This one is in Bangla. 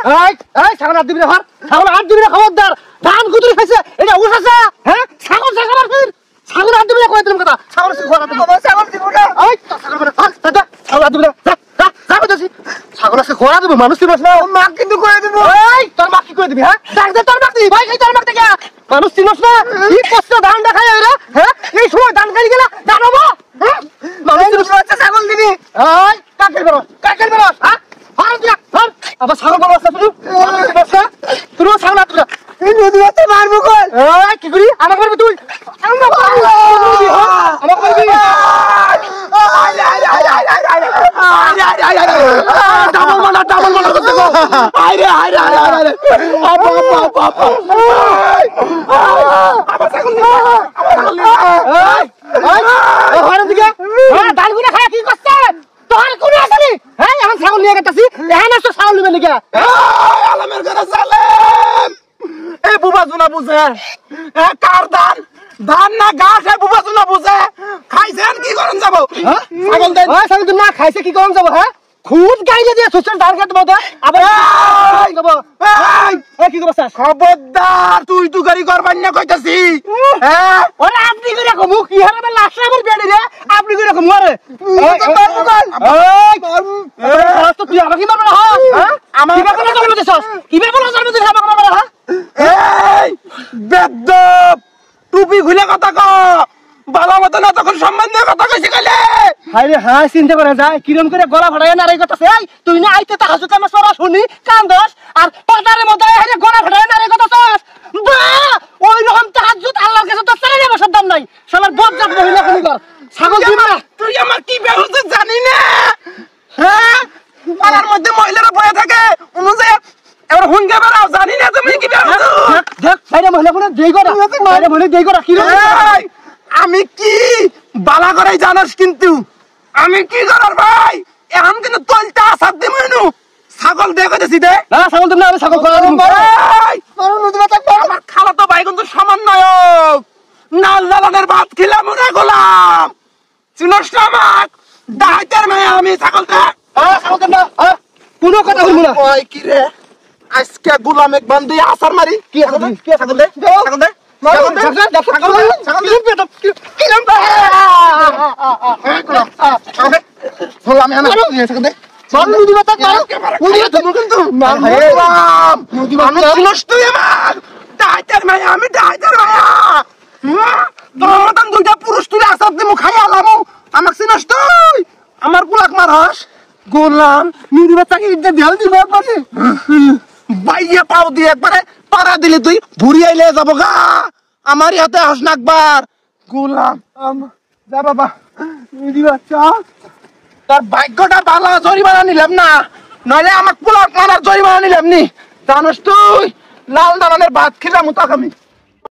এই এই ছাগল হাত দিবি না ছাগল হাত দিবি না খবরদার ধান কুতুরি খাইছে এটা উস আছে হ্যাঁ ছাগল ছাগল আর ফির ছাগল হাত দিবি না কই দিলাম কথা ছাগল সে ঘোরা দেব ছাগল দিব না এই ছাগল করে দাদা ছাগল হাত দিবি না যা কইতাছি ছাগল আছে ঘোরা দেব মানুষ চিনছ না মা কিন্তু কই দেব এই তোর মা কি কই দিবি হ্যাঁ ডাক দে তোর মা দি ভাই খাই তোর মা থেকে মানুষ চিনছ না কি কষ্ট ধান দেখায় এরা হ্যাঁ এই সময় ধান খাই গেলা জানাবো হ্যাঁ মানুষ চিনছ না ছাগল দিবি এই কাকেল বড় হ্যাঁ হার দিয়া হার আবার ছাগল বড় আছে তুই ছাগল হাত দিবি এই নদী আছে মারবো কল এই কি করি আমাকে মারবি তুই আমাকে মারবি ডাবল মারা করতে গো আরে আপা আবার ছাগল এই হারাম দিকে হ্যাঁ ডালগুনা খায় কি করছে তোর কোন আসলি হ্যাঁ এখন ছাগল নিয়ে গেতাছি এখন আসো ছাগল নিবে নাকি আলমের ঘরে সালেম এই বুবা জুনা বুঝে এ কার ধান না ঘাস এ বুবা জুনা বুঝে খাইছেন কি করন যাব ছাগল দেন ওই ছাগল না খাইছে কি করন যাব হ্যাঁ খুদ গাইলে দিয়ে সুচন ধান কাটবো তো আবার এই কি করছস খবরদার তুই তু গাড়ি করবান না কইতাছি হ্যাঁ ওরে আপনি করে কমু কি হারে লাশ আমার বেডি রে আপনি করে কমু আরে এই তো তুই আমাকে মারবি না হ্যাঁ আমাকে কেন জন্ম দিছস কিভাবে বলো জন্ম দিছস আমাকে মারবি না এই বেদব টুপি খুলে কথা ক বালা মত না তখন সম্মান দিয়ে কথা কইছি গলে হায়রে হায় চিন্তা করে যায় কিরম করে গলা ফাটায় নারে কথা এই তুই না আইতে তাহাজুদ নামাজ পড়া শুনি কান্দস আর পাতারের মধ্যে হায়রে গলা ফাটায় নারে কথা কস বা ওই রকম তাহাজুদ আল্লাহর কাছে তো চলে যাবে সন্তান নাই শালার বজ্জাত মহিলা কোনি কর ছাগল দিবা তুই আমার কি বেহুশ জানি না হ্যাঁ পাড়ার মধ্যে মহিলারা বসে থাকে অনুযায়ী এবার হুঙ্গা বেরাও জানি না তুমি কি বেহুশ দেখ সাইরে মহিলা কোন দেই করা সাইরে মহিলা দেই করা কি আমি কি বালা করাই জানাস কিন্তু আমি কি করার ভাই এখন কিন্তু তলটা আসাদ দে মনু ছাগল দে কইতেছি দে না ছাগল দেব না আমি ছাগল করা দেব ভাই তোর নদী মাথা আমার খালা তো ভাই কিন্তু সমন্বয়ক নাল জালানের ভাত খেলাম না গোলাম চিনস না আমাক ডাইতের মায়া আমি ছাগল দে ছাগল দেব না কোনো কথা হইল না ওই কি রে আজকে গোলাম এক বান্দি আসার মারি কি ছাগল দে ছাগল দে আমার গোলাক মারস গোলাম নিউরি বাচ্চাকে ঢেল দিব একবারে বাইয়া পাও দিয়ে একবারে পাড়া দিলে তুই ভুরি আইলে যাবো গা আমার হাতে হাস না একবার গোলাম যা বাবা নিউরি বাচ্চা তার ভাগ্যটা ভালো জরিমানা নিলাম না নইলে আমার পোলাক মারার জরিমানা নিলাম নি জানোস তুই লাল দালানের ভাত খেলাম তো আমি